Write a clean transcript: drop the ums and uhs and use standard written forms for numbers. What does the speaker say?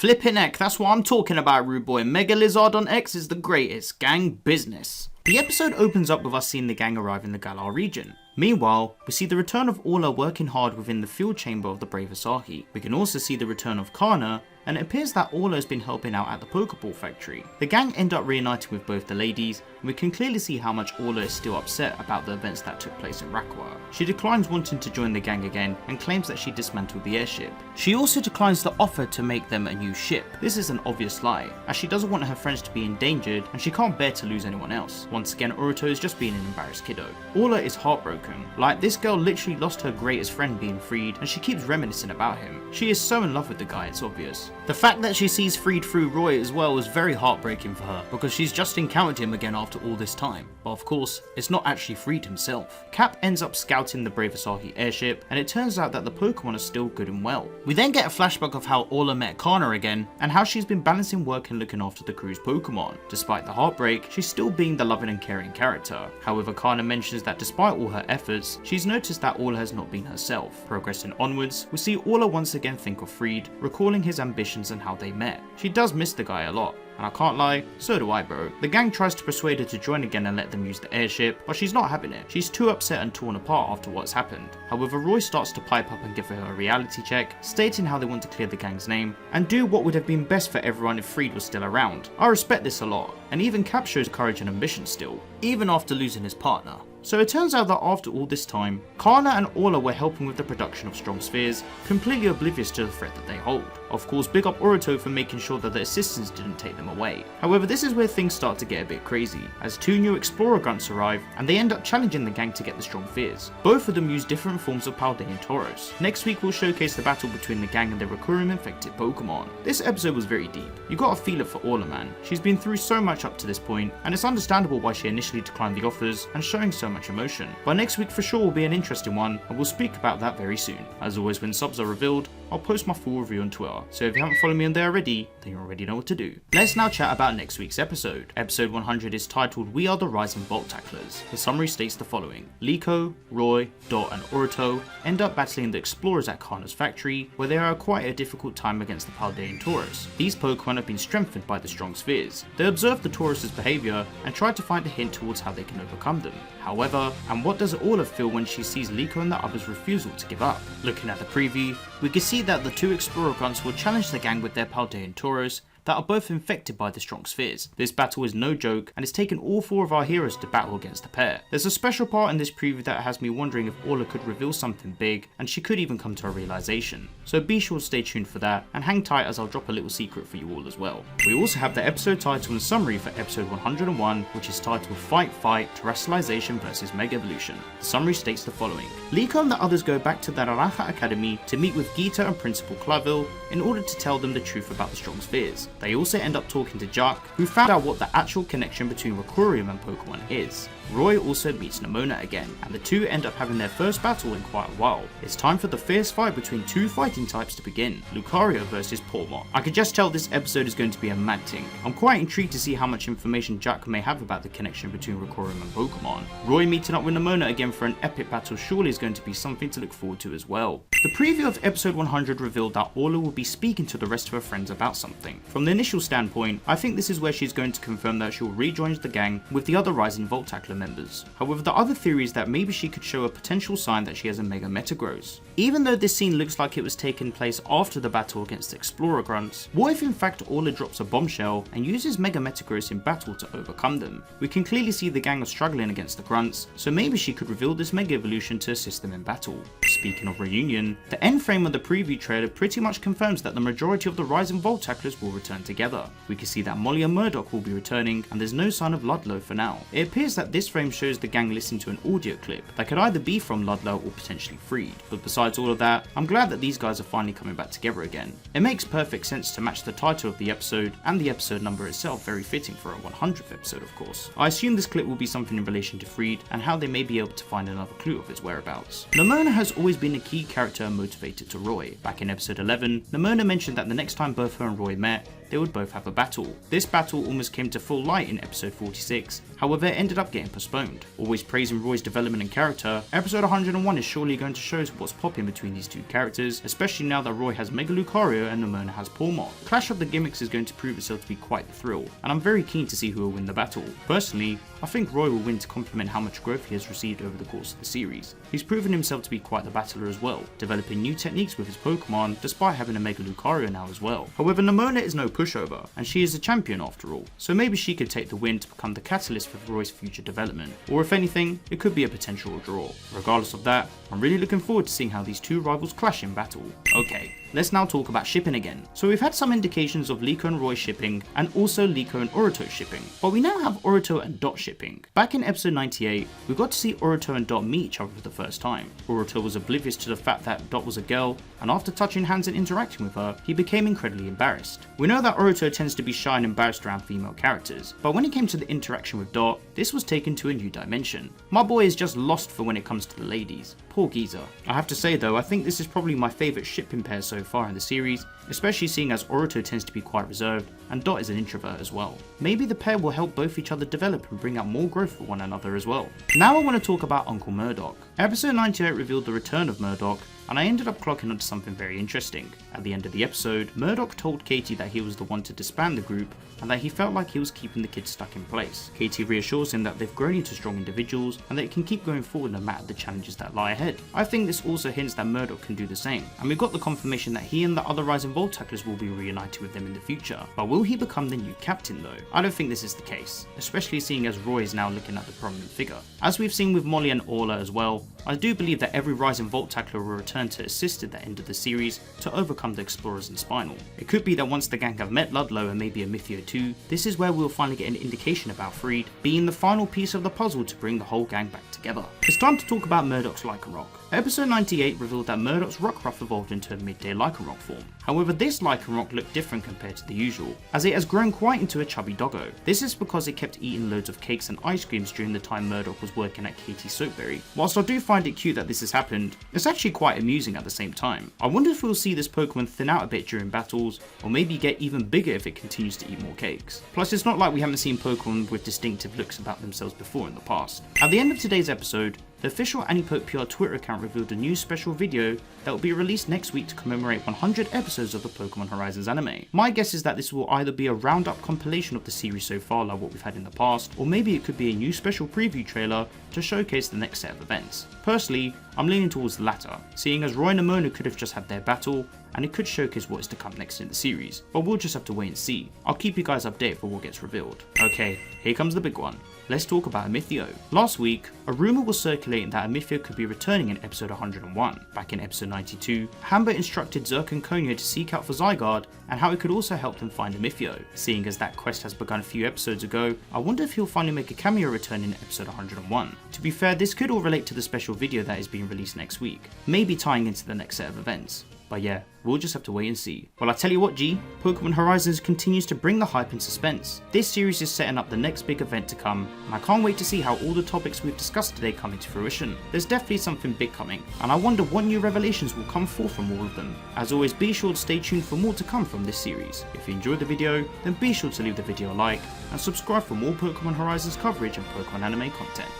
Flippin' heck, that's what I'm talking about, rude boy. Mega Lizardon X is the greatest. Gang business. The episode opens up with us seeing the gang arrive in the Galar region. Meanwhile, we see the return of Orla working hard within the field chamber of the Brave Asahi. We can also see the return of Karrye, and it appears that Orla has been helping out at the Pokeball factory. The gang end up reuniting with both the ladies, and we can clearly see how much Orla is still upset about the events that took place in Rakwa. She declines wanting to join the gang again and claims that she dismantled the airship. She also declines the offer to make them a new ship. This is an obvious lie, as she doesn't want her friends to be endangered and she can't bear to lose anyone else. Once again, Uruto is just being an embarrassed kiddo. Orla is heartbroken. Like, this girl literally lost her greatest friend being Friede, and she keeps reminiscing about him. She is so in love with the guy, it's obvious. The fact that she sees Friede through Roy as well is very heartbreaking for her, because she's just encountered him again after all this time. But of course, it's not actually Friede himself. Cap ends up scouting the Brave Asahi airship, and it turns out that the Pokemon are still good and well. We then get a flashback of how Orla met Karrye again, and how she's been balancing work and looking after the crew's Pokemon. Despite the heartbreak, she's still being the loving and caring character. However, Karrye mentions that despite all her efforts, she's noticed that Orla has not been herself. Progressing onwards, we see Orla once again think of Friede, recalling his ambitions and how they met. She does miss the guy a lot, and I can't lie, so do I, bro. The gang tries to persuade her to join again and let them use the airship, but she's not having it. She's too upset and torn apart after what's happened. However, Roy starts to pipe up and give her a reality check, stating how they want to clear the gang's name and do what would have been best for everyone if Friede was still around. I respect this a lot, and even Cap shows courage and ambition still, even after losing his partner. So it turns out that after all this time, Karrye and Orla were helping with the production of strong spheres, completely oblivious to the threat that they hold. Of course, big up Uruto for making sure that the assistants didn't take them away. However, this is where things start to get a bit crazy, as two new Explorer Grunts arrive, and they end up challenging the gang to get the strong spheres. Both of them use different forms of Paldean and Tauros. Next week we'll showcase the battle between the gang and their Rokurum infected Pokemon. This episode was very deep. You gotta feel it for Orla, man. She's been through so much up to this point, and it's understandable why she initially declined the offers and showing so much emotion. But next week for sure will be an interesting one, and we'll speak about that very soon. As always, when subs are revealed, I'll post my full review on Twitter, so if you haven't followed me on there already, then you already know what to do. Let's now chat about next week's episode. Episode 100 is titled We Are the Rising Volt Tacklers. The summary states the following: Liko, Roy, Dot and Uruto end up battling the explorers at Karrye's factory, where they are at quite a difficult time against the Paldean Tauros. These Pokemon have been strengthened by the strong spheres. They observe the Taurus' behaviour and try to find a hint towards how they can overcome them. However, and what does Orla feel when she sees Liko and the others' refusal to give up? Looking at the preview, we can see that the two Explorer Grunts will challenge the gang with their Paldean Tauros that are both infected by the strong spheres. This battle is no joke, and it's taken all four of our heroes to battle against the pair. There's a special part in this preview that has me wondering if Orla could reveal something big, and she could even come to a realization. So be sure to stay tuned for that, and hang tight as I'll drop a little secret for you all as well. We also have the episode title and summary for episode 101, which is titled Fight Fight, Terrestrialization vs Mega Evolution. The summary states the following: Liko and the others go back to the Naranja Academy to meet with Gita and Principal Clavel in order to tell them the truth about the strong spheres. They also end up talking to Jack, who found out what the actual connection between Rokurum and Pokemon is. Roy also meets Nemona again, and the two end up having their first battle in quite a while. It's time for the fierce fight between two fighting types to begin, Lucario versus Portmont. I could just tell this episode is going to be a mad thing. I'm quite intrigued to see how much information Jack may have about the connection between Rokurum and Pokemon. Roy meeting up with Nemona again for an epic battle surely is going to be something to look forward to as well. The preview of episode 100 revealed that Orla will be speaking to the rest of her friends about something. From the initial standpoint, I think this is where she's going to confirm that she'll rejoin the gang with the other Rising Volt Tackler members. However, the other theory is that maybe she could show a potential sign that she has a Mega Metagross. Even though this scene looks like it was taking place after the battle against the Explorer Grunts, what if in fact Orla drops a bombshell and uses Mega Metagross in battle to overcome them? We can clearly see the gang are struggling against the Grunts, so maybe she could reveal this Mega Evolution to assist them in battle. Speaking of reunion, the end frame of the preview trailer pretty much confirms that the majority of the Rising Volt Tacklers will return together. We can see that Molly and Murdock will be returning, and there's no sign of Ludlow for now. It appears that this frame shows the gang listening to an audio clip that could either be from Ludlow or potentially Friede. But besides all of that, I'm glad that these guys are finally coming back together again. It makes perfect sense to match the title of the episode and the episode number itself, very fitting for a 100th episode of course. I assume this clip will be something in relation to Friede and how they may be able to find another clue of his whereabouts. Nemona has always always been a key character and motivator to Roy. Back in episode 11, Nemona mentioned that the next time both her and Roy met, they would both have a battle. This battle almost came to full light in episode 46, however it ended up getting postponed. Always praising Roy's development and character, episode 101 is surely going to show us what's popping between these two characters, especially now that Roy has Mega Lucario and Nemona has Pawmot. Clash of the Gimmicks is going to prove itself to be quite the thrill, and I'm very keen to see who will win the battle. Personally, I think Roy will win to complement how much growth he has received over the course of the series. He's proven himself to be quite the battler as well, developing new techniques with his Pokemon despite having a Mega Lucario now as well. However, Nemona is no pushover, and she is a champion after all, so maybe she could take the win to become the catalyst for Roy's future development, or if anything, it could be a potential draw. Regardless of that, I'm really looking forward to seeing how these two rivals clash in battle. Okay, let's now talk about shipping again. So we've had some indications of Liko and Roy shipping, and also Liko and Uruto shipping, but we now have Uruto and Dot shipping. Back in episode 98, we got to see Uruto and Dot meet each other for the first time. Uruto was oblivious to the fact that Dot was a girl, and after touching hands and interacting with her, he became incredibly embarrassed. We know that Uruto tends to be shy and embarrassed around female characters, but when it came to the interaction with Dot, this was taken to a new dimension. My boy is just lost for when it comes to the ladies. Poor geezer. I have to say though, I think this is probably my favourite shipping pair so far in the series, especially seeing as Uruto tends to be quite reserved and Dot is an introvert as well. Maybe the pair will help both each other develop and bring out more growth for one another as well. Now I want to talk about Uncle Murdock. Episode 98 revealed the return of Murdock, and I ended up clocking onto something very interesting. At the end of the episode, Murdock told Katie that he was the one to disband the group and that he felt like he was keeping the kids stuck in place. Katie reassures him that they've grown into strong individuals and they can keep going forward no matter the challenges that lie ahead. I think this also hints that Murdock can do the same, and we got the confirmation that he and the other Rising Volt tacklers will be reunited with them in the future. But will he become the new captain though? I don't think this is the case, especially seeing as Roy is now looking at the prominent figure. As we've seen with Molly and Orla as well, I do believe that every Rising Volt tackler will return to assist at the end of the series to overcome the Explorers and Spinal. It could be that once the gang have met Ludlow and maybe Amethio too, this is where we'll finally get an indication about Friede being the final piece of the puzzle to bring the whole gang back together. It's time to talk about Murdock's Lycanroc. Episode 98 revealed that Murdock's Rockruff evolved into a midday Lycanroc form. However, this Lycanroc looked different compared to the usual, as it has grown quite into a chubby doggo. This is because it kept eating loads of cakes and ice creams during the time Murdock was working at Katie's Soapberry. Whilst I do find it cute that this has happened, it's actually quite amusing at the same time. I wonder if we'll see this Pokemon thin out a bit during battles, or maybe get even bigger if it continues to eat more cakes. Plus, it's not like we haven't seen Pokemon with distinctive looks about themselves before in the past. At the end of today's episode, the official Anipoke PR Twitter account revealed a new special video that will be released next week to commemorate 100 episodes of the Pokémon Horizons anime. My guess is that this will either be a roundup compilation of the series so far like what we've had in the past, or maybe it could be a new special preview trailer to showcase the next set of events. Personally, I'm leaning towards the latter, seeing as Roy and Nemona could have just had their battle, and it could showcase what is to come next in the series, but we'll just have to wait and see. I'll keep you guys updated for what gets revealed. Okay, here comes the big one. Let's talk about Amethio. Last week, a rumour was circulating that Amethio could be returning in episode 101. Back in episode 92, Hamber instructed Zerk and Konya to seek out for Zygarde and how it could also help them find Amethio. Seeing as that quest has begun a few episodes ago, I wonder if he'll finally make a cameo return in episode 101. To be fair, this could all relate to the special video that is being released next week, maybe tying into the next set of events. But yeah, we'll just have to wait and see. Well, I tell you what G, Pokemon Horizons continues to bring the hype and suspense. This series is setting up the next big event to come, and I can't wait to see how all the topics we've discussed today come into fruition. There's definitely something big coming, and I wonder what new revelations will come forth from all of them. As always, be sure to stay tuned for more to come from this series. If you enjoyed the video, then be sure to leave the video a like, and subscribe for more Pokemon Horizons coverage and Pokemon anime content.